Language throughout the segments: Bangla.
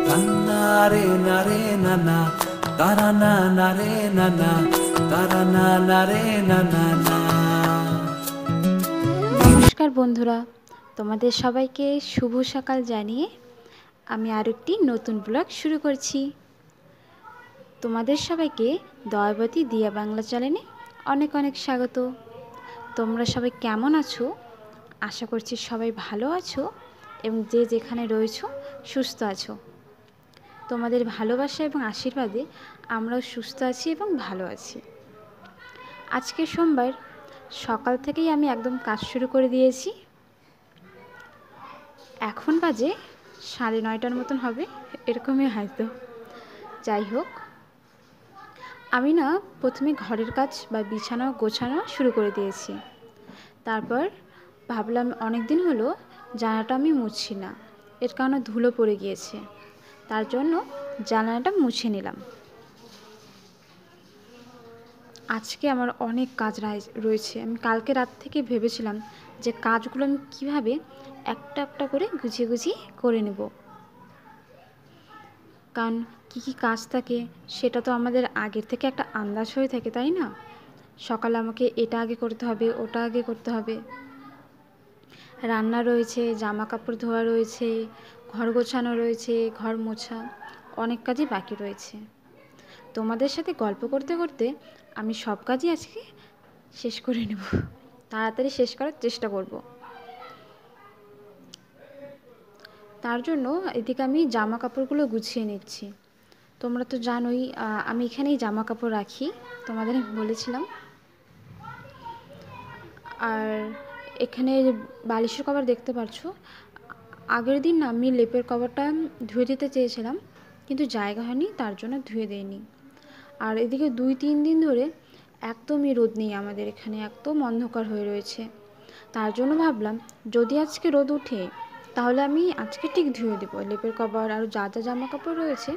নারে নারে নানা তারা না নারে নানা তারা না নারে নানা না। নমস্কার বন্ধুরা, তোমাদের সবাইকে শুভ সকাল জানিয়ে আমি আরেকটি নতুন ব্লগ শুরু করছি। তোমাদের সবাইকে দয়াবতী দিয়া বাংলা চ্যানেলে অনেক অনেক স্বাগত। তোমরা সবাই কেমন আছো? আশা করছি সবাই ভালো আছো এবং যে যেখানে রয়েছো সুস্থ আছো। তোমাদের ভালোবাসা এবং আশীর্বাদে আমরাও সুস্থ আছি এবং ভালো আছি। আজকে সোমবার সকাল থেকেই আমি একদম কাজ শুরু করে দিয়েছি। এখন বাজে 9:30 মতন হবে, এরকমই হয়তো। যাই হোক, আমি না প্রথমে ঘরের কাজ বা বিছানা গোছানো শুরু করে দিয়েছি। তারপর ভাবলাম অনেক দিন হলো জানালাটা আমি মুছছি না, এর কারণে ধুলো পড়ে গিয়েছে, তার জন্য জানালাটা মুছে নিলাম। আজকে আমার অনেক কাজ রয়েছে। আমি কালকে রাত থেকে ভেবেছিলাম যে কাজগুলো আমি কীভাবে একটা একটা করে গুছিয়ে গুছিয়ে করে নেব, কারণ কী কী কাজ থাকে সেটা তো আমাদের আগের থেকে একটা আন্দাজ হয়ে থাকে, তাই না? সকালে আমাকে এটা আগে করতে হবে, ওটা আগে করতে হবে, রান্না রয়েছে, জামা কাপড় ধোয়া রয়েছে, ঘর গোছানো রয়েছে, ঘর মোছা, অনেক কাজই বাকি রয়েছে। তোমাদের সাথে গল্প করতে করতে আমি সব কাজই আজকে শেষ করে নেব, তাড়াতাড়ি শেষ করার চেষ্টা করব। তার জন্য এদিকে আমি জামা কাপড়গুলো গুছিয়ে নিচ্ছি। তোমরা তো জানোই আমি এখানেই জামা কাপড় রাখি, তোমাদের বলেছিলাম। আর এখানে বালিশের কভার দেখতে পাচ্ছ, আগের দিন আমি লেপের কভারটা ধুয়ে দিতে চেয়েছিলাম, কিন্তু জায়গা হয়নি, তার জন্য ধুয়ে দেয়নি। আর এদিকে 2-3 দিন ধরে একদমই রোদ নেই আমাদের এখানে, একদম অন্ধকার হয়ে রয়েছে। তার জন্য ভাবলাম যদি আজকে রোদ ওঠে তাহলে আমি আজকে ঠিক ধুয়ে দেবো লেপের কভার, আর যা যা জামা কাপড় রয়েছে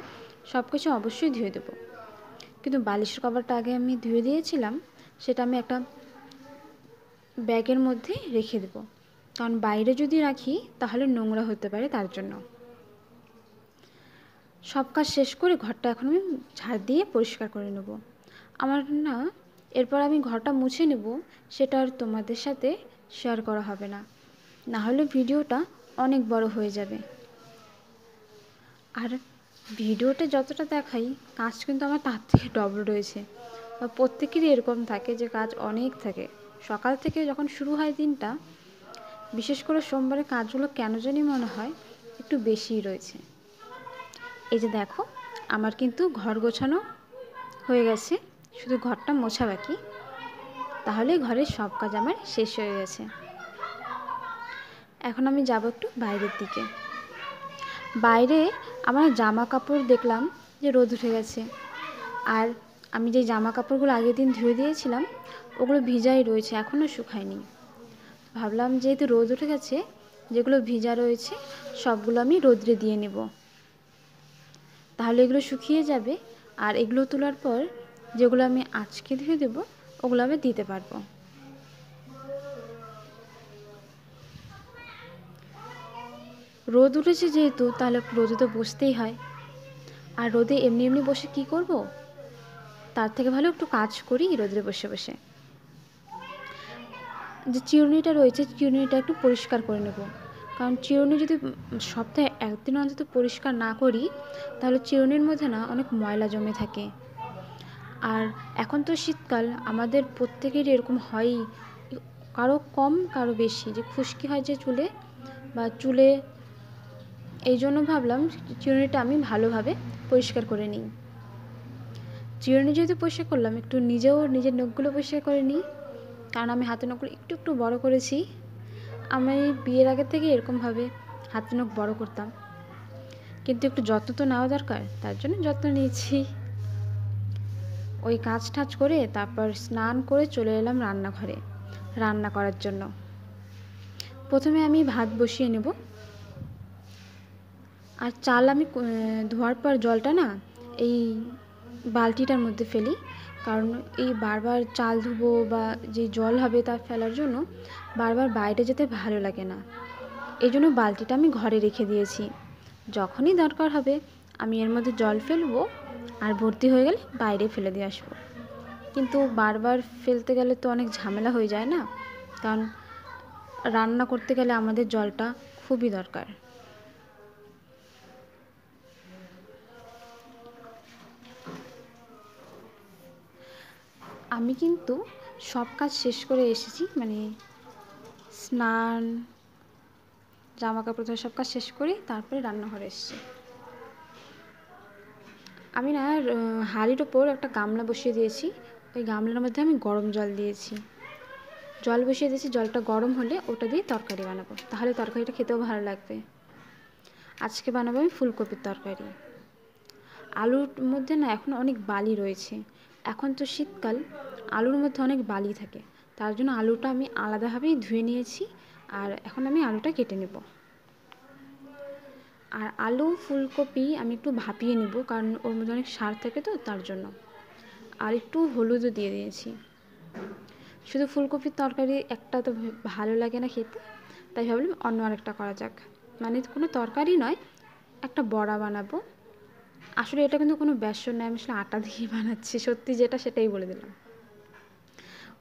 সব কিছু অবশ্যই ধুয়ে দেবো। কিন্তু বালিশের কভারটা আগে আমি ধুয়ে দিয়েছিলাম, সেটা আমি একটা ব্যাগের মধ্যে রেখে দেবো, কারণ বাইরে যদি রাখি তাহলে নোংরা হতে পারে, তার জন্য। সব কাজ শেষ করে ঘরটা এখন আমি ঝাড় দিয়ে পরিষ্কার করে নেব। আমার না এরপর আমি ঘরটা মুছে নেব, সেটা আর তোমাদের সাথে শেয়ার করা হবে না, না হলে ভিডিওটা অনেক বড় হয়ে যাবে। আর ভিডিওতে যতটা দেখাই কাজ কিন্তু আমার তার থেকে ডবল রয়েছে। প্রত্যেকেরই এরকম থাকে যে কাজ অনেক থাকে। সকাল থেকে যখন শুরু হয় দিনটা, বিশেষ করে সোমবারে কাজগুলো কেন জানি মনে হয় একটু বেশিই রয়েছে। এই যে দেখো, আমার কিন্তু ঘর গোছানো হয়ে গেছে, শুধু ঘরটা মোছা বাকি, তাহলে ঘরের সব কাজ আমার শেষ হয়ে গেছে। এখন আমি যাব একটু বাইরের দিকে। বাইরে আমার জামা কাপড় দেখলাম যে রোদ উঠে গেছে, আর আমি যে জামা কাপড়গুলো আগের দিন ধুয়ে দিয়েছিলাম ওগুলো ভিজাই রয়েছে, এখনও শুকায়নি। ভাবলাম যেহেতু রোদ উঠে গেছে, যেগুলো ভিজা রয়েছে সবগুলো আমি রোদ্রে দিয়ে নেব, তাহলে এগুলো শুকিয়ে যাবে। আর এগুলো তোলার পর যেগুলো আমি আজকে ধুয়ে দেব ওগুলো আমি দিতে পারবো। রোদ উঠেছে যেহেতু, তাহলে রোদে তো বসতেই হয়। আর রোদে এমনি এমনি বসে কি করব, তার থেকে ভালো একটু কাজ করি রোদে বসে বসে। যে চিরুনিটা রয়েছে, চিরুনিটা একটু পরিষ্কার করে নেব, কারণ চিরুনি যদি সপ্তাহে একদিন অন্তত পরিষ্কার না করি তাহলে চিরুনির মধ্যে না অনেক ময়লা জমে থাকে। আর এখন তো শীতকাল, আমাদের প্রত্যেকেরই এরকম হয়ই, কারো কম কারো বেশি, যে খুশকি হয় যে চুলে বা চুলে। এই জন্য ভাবলাম চিরুনিটা আমি ভালোভাবে পরিষ্কার করে নিই। চিরুনি যেহেতু পরিষ্কার করলাম, একটু নিজেও নিজের নখগুলো পরিষ্কার করে নিই, কারণ আমি হাতের নখগুলো একটু একটু বড় করেছি। আমি বিয়ের আগে থেকে এরকমভাবে হাতের নখ বড় করতাম, কিন্তু একটু যত্ন তো নেওয়া দরকার, তার জন্য যত্ন নিয়েছি। ওই কাজ টাজ করে তারপর স্নান করে চলে এলাম রান্নাঘরে রান্না করার জন্য। প্রথমে আমি ভাত বসিয়ে নেব। আর চাল আমি ধোয়ার পর জলটা না এই বালতিটার মধ্যে ফেলি, কারণ এই বারবার চাল ধুবো বা যে জল হবে তা ফেলার জন্য বারবার বাইরে যেতে ভালো লাগে না। এই জন্য বালতিটা আমি ঘরে রেখে দিয়েছি, যখনই দরকার হবে আমি এর মধ্যে জল ফেলবো আর ভর্তি হয়ে গেলে বাইরে ফেলে দিয়ে আসবো। কিন্তু বারবার ফেলতে গেলে তো অনেক ঝামেলা হয়ে যায় না, কারণ রান্না করতে গেলে আমাদের জলটা খুবই দরকার। আমি কিন্তু সব কাজ শেষ করে এসেছি, মানে স্নান, জামা কাপড় ধোয়া সব কাজ শেষ করে তারপরে রান্নাঘরে এসেছি। আমি না হাঁড়ির ওপর একটা গামলা বসিয়ে দিয়েছি, ওই গামলার মধ্যে আমি গরম জল দিয়েছি, জল বসিয়ে দিয়েছি। জলটা গরম হলে ওটা দিয়ে তরকারি বানাবো, তাহলে তরকারিটা খেতেও ভালো লাগবে। আজকে বানাবো আমি ফুলকপির তরকারি। আলুর মধ্যে না এখন অনেক বালি রয়েছে, এখন তো শীতকাল, আলুর মধ্যে অনেক বালি থাকে, তার জন্য আলুটা আমি আলাদাভাবেই ধুয়ে নিয়েছি। আর এখন আমি আলুটা কেটে নেব। আর আলু ফুলকপি আমি একটু ভাপিয়ে নেব, কারণ ওর মধ্যে অনেক সার থাকে তো, তার জন্য। আর একটু হলুদও দিয়ে দিয়েছি। শুধু ফুলকপির তরকারি একটা তো ভালো লাগে না খেতে, তাই ভাবলাম অন্য আরেকটা করা যাক। মানে কোনো তরকারি নয়, একটা বড়া বানাবো। আসলে এটা কিন্তু কোনো বেসন নয়, আমি আসলে আটা দিয়ে বানাচ্ছি, সত্যি যেটা সেটাই বলে দিলাম।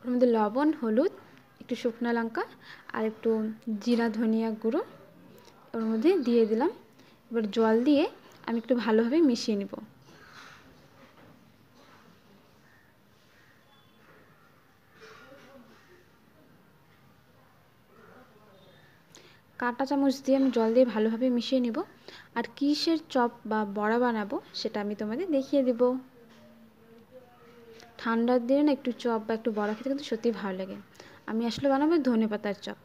ওর মধ্যে লবণ, হলুদ, একটু শুকনো লঙ্কা আর একটু জিরা ধনিয়া গুঁড়ো ওর মধ্যে দিয়ে দিলাম। এবার জল দিয়ে আমি একটু ভালোভাবে মিশিয়ে নেব। কাঁটা চামচ দিয়ে আমি জল দিয়ে ভালোভাবে মিশিয়ে নেব। আর কিসের চপ বা বড়া বানাবো সেটা আমি তোমাদের দেখিয়ে দেব। ঠান্ডার দিনে না একটু চপ বা একটু বড়া খেতে কিন্তু সত্যিই ভালো লাগে। আমি আসলে বানাবো ধনেপাতার চপ।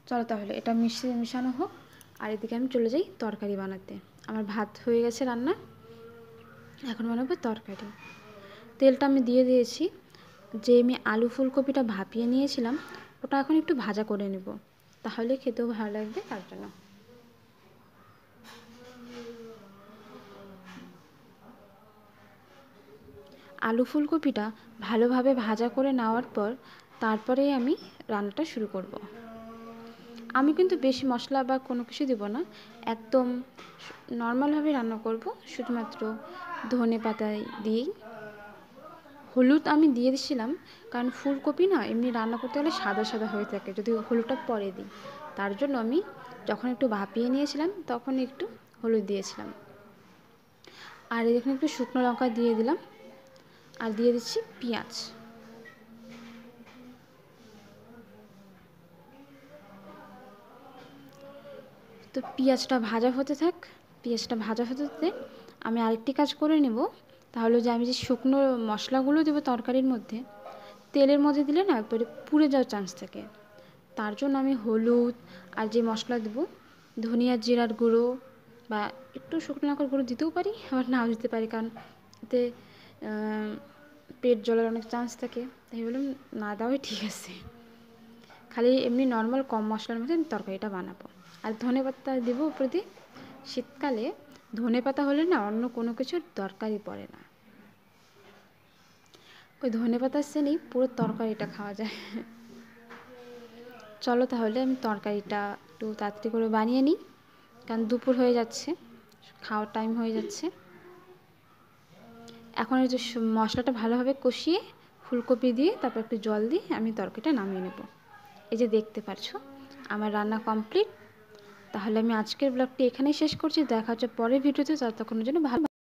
চলো তাহলে এটা মিশানো হোক, আর এদিকে আমি চলে যাই তরকারি বানাতে। আমার ভাত হয়ে গেছে রান্না, এখন বানাবো তরকারি। তেলটা আমি দিয়ে দিয়েছি। যে আমি আলু ফুলকপিটা ভাপিয়ে নিয়েছিলাম ওটা এখন একটু ভাজা করে নেব, তাহলে খেতেও ভালো লাগবে, তার জন্য। আলু ফুলকপিটা ভালোভাবে ভাজা করে নেওয়ার পর তারপরেই আমি রান্নাটা শুরু করব। আমি কিন্তু বেশি মশলা বা কোনো কিছু দেব না, একদম নর্মালভাবে রান্না করব, শুধুমাত্র ধনেপাতা দিয়েই। হলুদ আমি দিয়ে দিয়েছিলাম, কারণ ফুলকপি না এমনি রান্না করতে গেলে সাদা সাদা হয়ে থাকে যদি হলুদটা পরে দিই, তার জন্য আমি যখন একটু ভাপিয়ে নিয়েছিলাম তখন একটু হলুদ দিয়েছিলাম। আর এখানে একটু শুকনো লঙ্কা দিয়ে দিলাম, আর দিয়ে দিচ্ছি পেঁয়াজ। তো পেঁয়াজটা ভাজা হতে থাক। পেঁয়াজটা ভাজা হতে হতে আমি আরেকটি কাজ করে নেব, তাহলে যে আমি যে শুকনো মশলাগুলো দেবো তরকারির মধ্যে, তেলের মধ্যে দিলে না একবারে পুড়ে যাওয়ার চান্স থাকে, তার জন্য আমি হলুদ আর যে মশলা দেবো, ধনিয়া জিরার গুঁড়ো বা একটু শুকনো লঙ্কার গুঁড়ো দিতেও পারি, আবার নাও দিতে পারি, কারণ এতে পেট জ্বলার অনেক চান্স থাকে, তাই বললাম না দেওয়াই ঠিক আছে। খালি এমনি নর্মাল কম মশলার মধ্যে আমি তরকারিটা বানাবো। আর ধনেপাতা দেবো উপরে দিয়ে। শীতকালে ধনেপাতা হলে না অন্য কোনো কিছুর দরকারই পড়ে না, ওই ধনেপাতার সেনেই পুরো তরকারিটা খাওয়া যায়। চলো তাহলে আমি তরকারিটা একটু তাড়াতাড়ি করে বানিয়ে নিই, কারণ দুপুর হয়ে যাচ্ছে, খাওয়ার টাইম হয়ে যাচ্ছে। এখন এই যে মশলাটা ভালোভাবে কষিয়ে ফুলকপি দিয়ে তারপর একটু জল দিয়ে আমি তরকারিটা নামিয়ে নেব। এই যে দেখতে পাচ্ছো আমার রান্না কমপ্লিট। তাহলে আমি আজকের ব্লগটি এখানেই শেষ করছি, দেখা হচ্ছে পরের ভিডিওতে, ততক্ষণের জন্য ভালো।